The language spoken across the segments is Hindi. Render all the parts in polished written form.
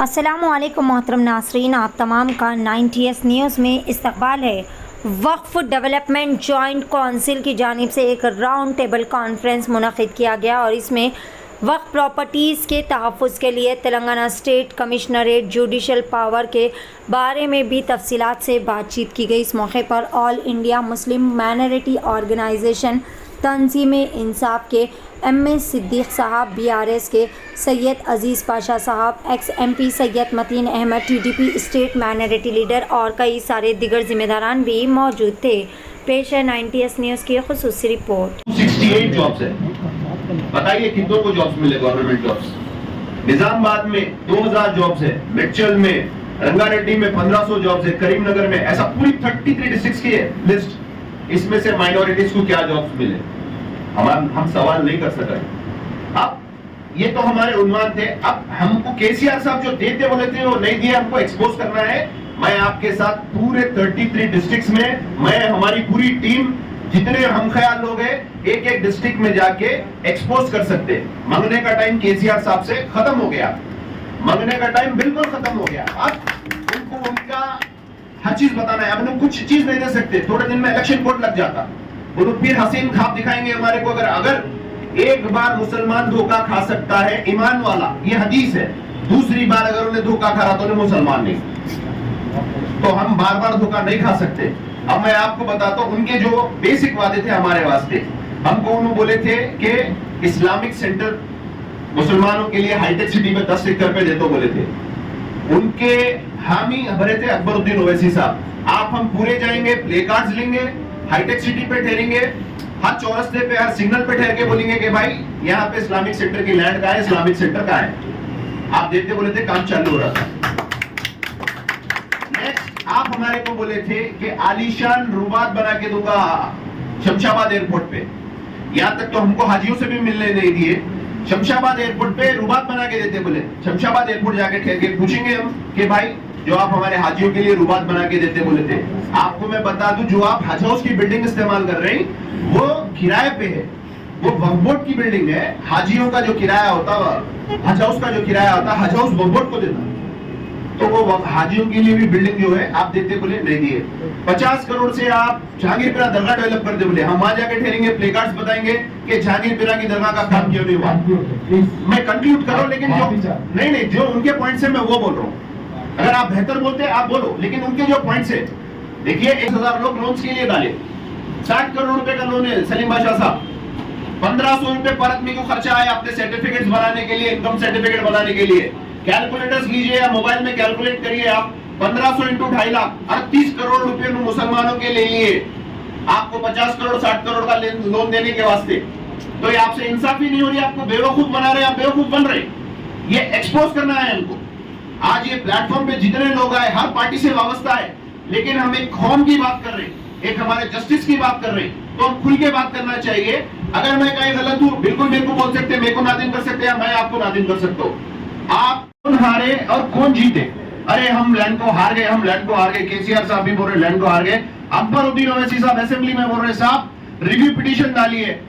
अस्सलामुअलैकुम मोहतरम नासरीन, आप तमाम का 90s न्यूज़ में इस्तकबाल है। वक्फ डेवलपमेंट जॉइंट काउंसिल की जानिब से एक राउंड टेबल कॉन्फ्रेंस मुनक़िद किया गया और इसमें वक्फ प्रॉपर्टीज़ के तहफ़्फ़ुज़ के लिए Telangana state commissionerate judicial power के बारे में भी तफसीलात से बातचीत की गई। इस मौके पर all India Muslim minority organization Tanzeem Insaf के एम.ए. सिद्दीक़ साहब, BRS के सैयद अज़ीज़ पाशा साहब, ex-MP Syed Mateen Ahmed, TDP state minority leader और कई सारे दिगर जिम्मेदारान भी मौजूद थे। पेश है 90s न्यूज़ की खुसूसी रिपोर्ट। 68 जॉब्स है, बताइए कितनों को जॉब्स मिले? गवर्नमेंट जॉब्स निजामाबाद में 2000 जॉब्स है, मिर्चल में, रंगारेड्डी में 1500 जॉब्स है, करीमनगर में, ऐसा पूरी 33 डिस्ट्रिक्ट्स की है लिस्ट। इसमें से माइनॉरिटीज को क्या जॉब्स मिले हम सवाल नहीं कर सके। अब ये तो हमारे उन्वान थे। अब हमको केसीआर साहब जो देते बोले थे वो नहीं दिए, हमको एक्सपोज करना है। मैं आपके साथ पूरे 33 डिस्ट्रिक्ट्स में, मैं हमारी पूरी टीम जितने हम ख्याल लोग हैं, एक एक डिस्ट्रिक्ट में जाके एक्सपोज कर सकते हैं। मांगने का टाइम केसीआर साहब से खत्म हो गया, मांगने का टाइम बिल्कुल खत्म हो गया। अब उनको उनका हर चीज बताना है। अब हम कुछ चीज नहीं दे सकते, थोड़े दिन में इलेक्शन कोड लग जाता, वो लोग फिर हसीन ख्वाब दिखाएंगे हमारे को। अगर एक बार मुसलमान धोखा खा सकता है, ईमान वाला, ये हदीस है, दूसरी बार अगर उन्हें धोखा खा रहा तो उन्हें मुसलमान नहीं। तो हम बार बार धोखा नहीं खा सकते। अब मैं आपको बताता हूं उनके जो बेसिक वादे थे हमारे वास्ते। हमको उन्होंने बोले थे कि इस्लामिक सेंटर मुसलमानों के लिए हाईटेक सिटी में 10 एकड़ पे देते बोले थे। उनके हामी भरे थे अकबरुद्दीन ओवैसी साहब। आप हम पूरे जाएंगे, प्ले कार्ड्स लेंगे, हाईटेक सिटी पे ठहरेंगे, हर चौरस्ते पे, हर सिग्नल पे ठहर के बोलेंगे कि भाई यहाँ पे इस्लामिक सेंटर की लैंड कहाँ है, इस्लामिक सेंटर कहाँ है। आप देखते बोले थे, काम चालू हो रहा था। नेक्स्ट आप हमारे को बोले थे कि आलीशान रुबात बना के दूंगा शमशाबाद एयरपोर्ट पे। यहाँ तक तो हमको हाजियों से भी मिलने नहीं दिए। शमशाबाद एयरपोर्ट पे रुबात बना के देते बोले। शमशाबाद एयरपोर्ट जाके ठहर के पूछेंगे हम कि भाई जो आप हमारे हाजियों के लिए रुबात बना के देते बोले थे। आपको मैं बता दूं, जो आप हज हाउस की बिल्डिंग इस्तेमाल कर रहे हैं वो किराए पे है, वो वक्फ बोर्ड की बिल्डिंग है। हाजियों का जो किराया होता है, हज हाउस का जो किराया होता है, हज हाउस वक्फ बोर्ड को देता। तो वो हाजियों के लिए भी बिल्डिंग जो है आप देते बोले, नहीं दिए। 50 करोड़ से आप जहांगीरपुरा दरगाह डेवलप कर दे बोले। हम वहां जाके ठहरेंगे, प्ले कार्ड्स बताएंगे कि जहांगीरपुरा की दरगाह का काम क्यों नहीं हुआ। मैं कंक्लूड करो, लेकिन जो नहीं, जो उनके पॉइंट से मैं वो बोल रहा हूँ। अगर आप बेहतर बोलते आप बोलो, लेकिन उनके जो पॉइंट्स है, देखिए 1000 लोग लोन्स के लिए डाले, 60 करोड़ रुपए का लोन है सलीम बादशाह साहब। 1500 रुपए पर आदमी को खर्चा आया अपने सर्टिफिकेट्स बनाने के लिए, इनकम सर्टिफिकेट बनाने के लिए। कैलकुलेटर्स लीजिए या मोबाइल में कैलकुलेट करिए आप, 1500 इंटू 2.5 लाख, 38 करोड़ रुपए मुसलमानों के ले लिए। आपको 50 करोड़ 60 करोड़ का लोन देने के वास्ते। तो ये आपसे इंसाफी नहीं हो रही, आपको बेवकूफ बना रहे, आप बेवकूफ बन रहे। ये एक्सपोज करना है हमको। आज ये प्लेटफॉर्म पे जितने लोग आए, हर पार्टी से वाबस्ता है, लेकिन हम एक कौम की बात कर रहे हैं, एक हमारे जस्टिस की बात कर रहे हैं, तो हम खुल के बात करना चाहिए। अगर मैं कहीं गलत हूं, बिल्कुल मेरे को बोल सकते, मेरे को नादिम कर सकते हैं, मैं आपको नादिम कर सकता हूं। आप कौन हारे और कौन जीते? अरे हम लैंड को हार गए, हम लैंड को हार गए। केसीआर साहब भी बोल रहे लैंड को हार गए। अकबरुद्दीन ओवैसी साहब असेंबली में बोल रहे, साहब रिव्यू पिटीशन डालिए।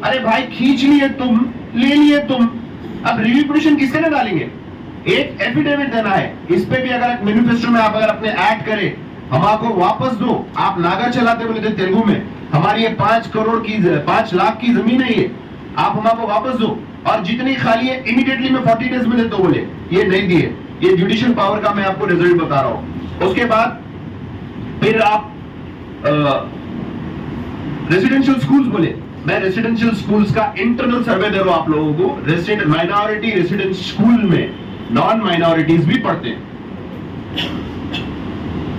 अरे भाई खींच लिए तुम, ले लिए तुम, अब रिव्यू पिटीशन किसके लिए डालेंगे? एक एफिडेविट देना है। इस पे भी अगर मैनिफेस्टो में आप अगर अपने ऐड करें, हम आपको वापस दो। आप नागा चलाते बोले थे तेलुगु में, हमारी ये 5 लाख की जमीन है, ये आप हमको वापस दो, और जितनी खाली है इमीडिएटली में 40 डेज में दे दो बोले, ये नहीं दिए। ये जुडिशियल पावर का मैं आपको रिजल्ट बता रहा हूं। उसके बाद फिर आप रेसिडेंशियल स्कूल्स बोले। मैं रेसिडेंशियल स्कूल्स का इंटरनल सर्वे दे रहा हूं आप लोगों को। माइनॉरिटी रेसिडेंस स्कूल में नॉन माइनॉरिटीज भी पढ़ते हैं,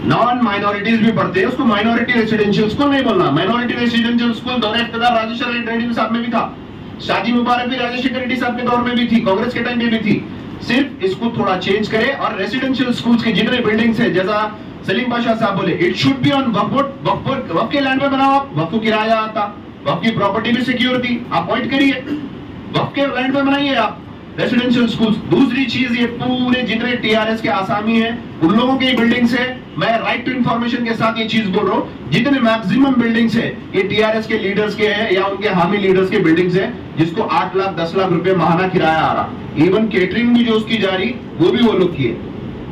नॉन माइनॉरिटीज भी पढ़ते हैं। उसको माइनॉरिटी रेसिडेंशियल स्कूल नहीं बोलना। माइनॉरिटी रेसिडेंशियल स्कूल दौरे इख्तियार राजेश्वर रेड्डी साहब में भी था, शादी मुबारक भी राजेश्वर रेड्डी साहब के दौर में भी थी, कांग्रेस के टाइम में भी थी। सिर्फ इसको थोड़ा चेंज करें, और रेसिडेंशियल स्कूल्स के जितने बिल्डिंग्स है, जैसा सलीम बादशाह साहब बोले, इट शुड बी ऑन वक्फ के लैंड पे बनाओ। आप वक्फ को किराया आता, वक्फ की प्रॉपर्टी भी सिक्योर थी, आप पॉइंट करिए, वक्फ के लैंड पे बनाइए आप रेसिडेंशियल स्कूल्स। दूसरी चीज, ये पूरे जितने टीआरएस के आसामी हैं उन लोगों की बिल्डिंग्स है। मैं राइट टू इंफॉर्मेशन के साथ ये चीज बोल रहा हूँ, जितने मैक्सिमम बिल्डिंग्स है ये टीआरएस के लीडर्स के हैं या उनके हामी लीडर्स के बिल्डिंग्स है, जिसको 8 लाख 10 लाख रुपए महाना किराया आ रहा। इवन केटरिंग भी जो उसकी जा रही वो भी वो लोग किए।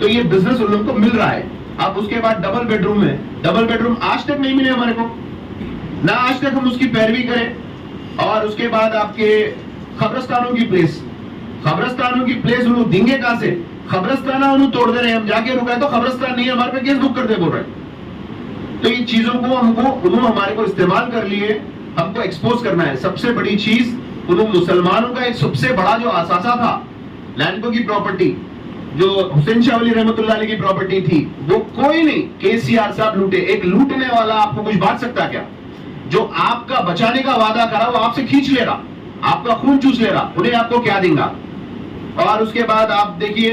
तो ये बिजनेस उन लोगों को मिल रहा है। अब उसके बाद डबल बेडरूम है, डबल बेडरूम आज तक नहीं मिले हमारे को, ना आज तक हम उसकी पैरवी करें। और उसके बाद आपके खबरस्तानों की प्लेस, खबरस्तानों की प्लेस उन्होंने देंगे कहां से? खबरस्ताना उन्होंने तोड़ दे रहे हैं, हम जाके रुका है तो खबरस्तान नहीं है, हमारे पे केस बुक कर दे बोल रहे हैं। तो ये चीजों को हमको उन्होंने हमारे को इस्तेमाल कर लिए, हमको एक्सपोज करना है। सबसे बड़ी चीज उन्होंने मुसलमानों का एक सबसे बड़ा जो आसासा था लैंडको की प्रॉपर्टी, जो हुसैन शाह वली रहमतुल्लाह अलैह की प्रॉपर्टी थी, वो कोई नहीं, केसीआर साहब लूटे। एक लूटने वाला आपको कुछ बांट सकता क्या? जो आपका बचाने का वादा करा वो आपसे खींच ले रहा, आपका खून चूस ले रहा, उन्हें आपको क्या देगा? और उसके बाद आप देखिए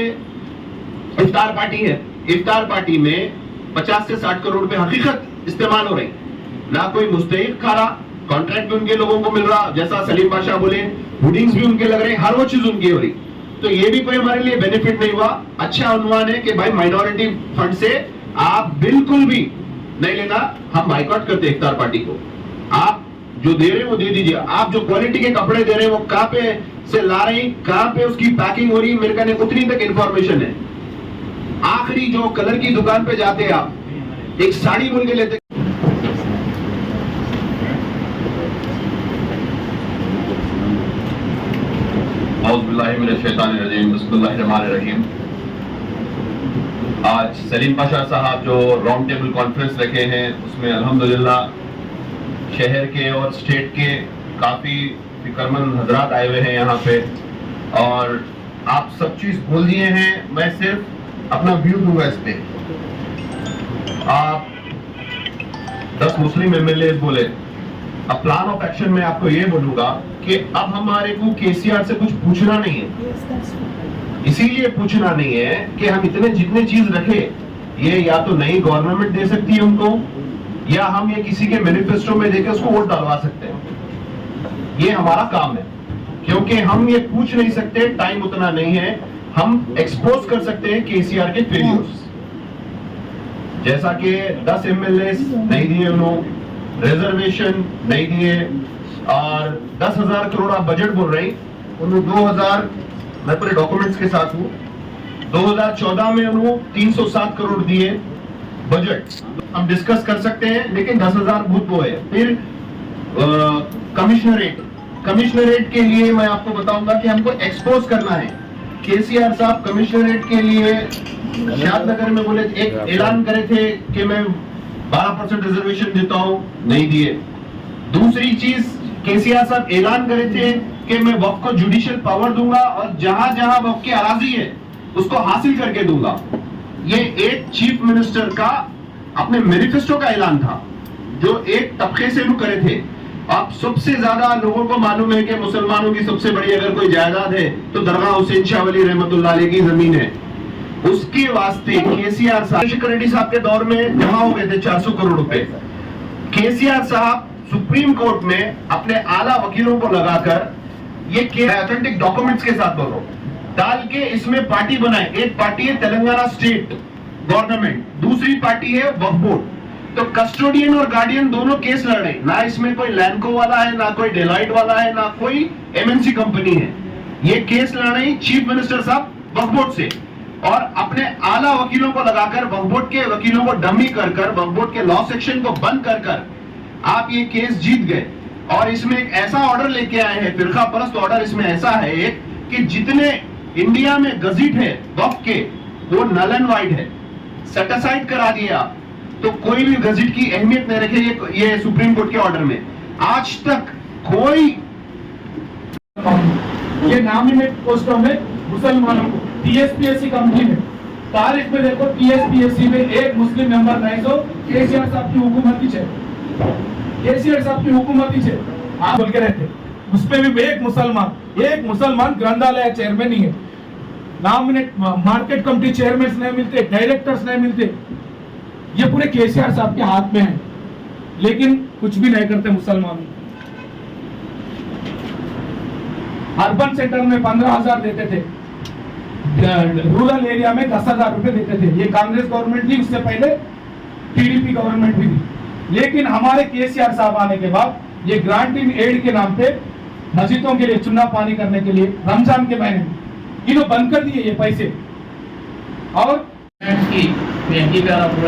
इफ्तार पार्टी है, इफ्तार पार्टी में 50 से 60 करोड़ रुपए हकीकत इस्तेमाल हो रही, ना कोई मुस्तहिक खा रहा, कॉन्ट्रैक्ट भी उनके लोगों को मिल रहा, जैसा सलीम बादशाह बोले होर्डिंग्स भी उनके लग रहे, हर वो चीज उनकी हो रही। तो ये भी कोई हमारे लिए बेनिफिट नहीं हुआ। अच्छा अनुमान है कि भाई माइनॉरिटी फंड से आप बिल्कुल भी नहीं लेना, हम बाइकआउट करते इफ्तार पार्टी को। आप जो दे रहे हैं वो दे दीजिए, आप जो क्वालिटी के कपड़े दे रहे हैं वो कहां पे से ला रहे हैं, कहां पे उसकी पैकिंग हो रही है, मेरे का नहीं उतनी तक इंफॉर्मेशन है। आखिरी जो कलर की दुकान पे जाते हैं आप, एक साड़ी बोल के लेते, बिस्मिल्लाहिर्रहमानिर्रहीम। आज सलीम पाशा साहब जो राउंड टेबल कॉन्फ्रेंस रखे हैं उसमें अल्हम्दुलिल्लाह शहर के और स्टेट के काफी फिक्रमंद हजरात आए हुए हैं यहाँ पे, और आप सब चीज बोल दिए हैं। मैं सिर्फ अपना व्यू दूंगा इस पे। आप 10 मुस्लिम एमएलए बोले, अब प्लान ऑफ एक्शन में आपको ये बोलूंगा कि अब हमारे को केसीआर से कुछ पूछना नहीं है। इसीलिए पूछना नहीं है कि हम इतने जितने चीज रखे, ये या तो नई गवर्नमेंट दे सकती है उनको, या हम ये किसी के मैनिफेस्टो में देकर उसको वोट डालवा सकते हैं। ये हमारा काम है, क्योंकि हम ये पूछ नहीं सकते, टाइम उतना नहीं है। हम एक्सपोज कर सकते हैं केसीआर के फेलियर्स, जैसा कि 10 एमएलए नहीं दिए उन्होंने, रिजर्वेशन नहीं दिए, और 10,000 करोड़ आप बजट बोल रहे हैं, उन्होंने 2000, मैं पूरे डॉक्यूमेंट्स के साथ हूँ, 2014 में उन्होंने 307 करोड़ दिए बजट। हम डिस्कस कर सकते हैं, लेकिन 10,000 बहुत वो है। फिर कमिश्नरेट के लिए मैं आपको बताऊंगा कि हमको एक्सपोज करना है। केसीआर साहब कमिश्नरेट के लिए शादनगर में बोले, एक ऐलान करे थे कि मैं 12% रिजर्वेशन देता हूं, नहीं दिए। दूसरी चीज केसीआर साहब ऐलान करे थे कि मैं वक्फ को जुडिशियल पावर दूंगा और जहां जहां वक्फ की अराजी है उसको हासिल करके दूंगा। ये एक चीफ मिनिस्टर का अपने मैनिफेस्टो का ऐलान था, जो एक तबके से करे थे। आप सबसे ज्यादा लोगों को मालूम है कि मुसलमानों की सबसे बड़ी अगर कोई जायदाद है तो दरगाह हुसैन शाह वली रहमतुल्लाह अलैह की जमीन है। उसके वास्ते केसीआर साहब, शेखर रेड्डी साहब के दौर में जमा हो गए थे 400 करोड़ रुपए। केसीआर साहब सुप्रीम कोर्ट में अपने आला वकीलों को लगाकर ये ऑथेंटिक डॉक्यूमेंट्स के साथ बोलो डाल के इसमें पार्टी बनाए। एक पार्टी है तेलंगाना स्टेट गवर्नमेंट, दूसरी पार्टी है वक्फ बोर्ड। तो कस्टोडियन और गार्डियन दोनों केस लड़ रहे, ना इसमें कोई लैंडको वाला है, ना कोई डेलॉइट वाला है, ना कोई एमएनसी कंपनी है। ये केस लड़ रही चीफ मिनिस्टर साहब वक्फ बोर्ड से, और अपने आला वकीलों को लगाकर वक्फ बोर्ड के वकीलों को डमी कर वक्फ बोर्ड के लॉ सेक्शन को बंद कर आप ये केस जीत गए। और इसमें एक ऐसा ऑर्डर लेके आए हैं, फिरका परस्त ऑर्डर इसमें ऐसा है एक, कि जितने इंडिया में गजिट है वक्फ के वो नल एंड वाइड है, सेट असाइड करा दिया। तो कोई भी गजिट की अहमियत नहीं रखे ये सुप्रीम कोर्ट के ऑर्डर में। आज तक कोई ये नामिनेट पोस्टों में मुसलमानों को टीएसपीएससी कंपनी में तारीख में देखो, टीएसपीएससी में एक मुस्लिम मेंबर नहीं। तो केसीआर साहब की हुकूमत है, केसीआर साहब की हुकूमत है, आप बोल के रहते। उसमें भी एक मुसलमान ग्रंथालय चेयरमैन ही है। नॉमिनेट मार्केट कमेटी चेयरमैन नहीं मिलते, डायरेक्टर्स नहीं मिलते। ये पूरे केसीआर साहब के हाथ में है, लेकिन कुछ भी नहीं करते मुसलमानों। अर्बन सेंटर में 15,000 देते थे, रूरल एरिया में 10,000 रुपए देते थे। ये कांग्रेस गवर्नमेंट थी, उससे पहले टीडीपी गवर्नमेंट भी थी। लेकिन हमारे केसीआर साहब आने के बाद ये ग्रांटिंग एड के नाम पे मस्जिदों के लिए चुनाव पानी करने के लिए रमजान के महीने में इन्होंने बंद कर दिए ये पैसे। और की बेनती प्यारा पूरा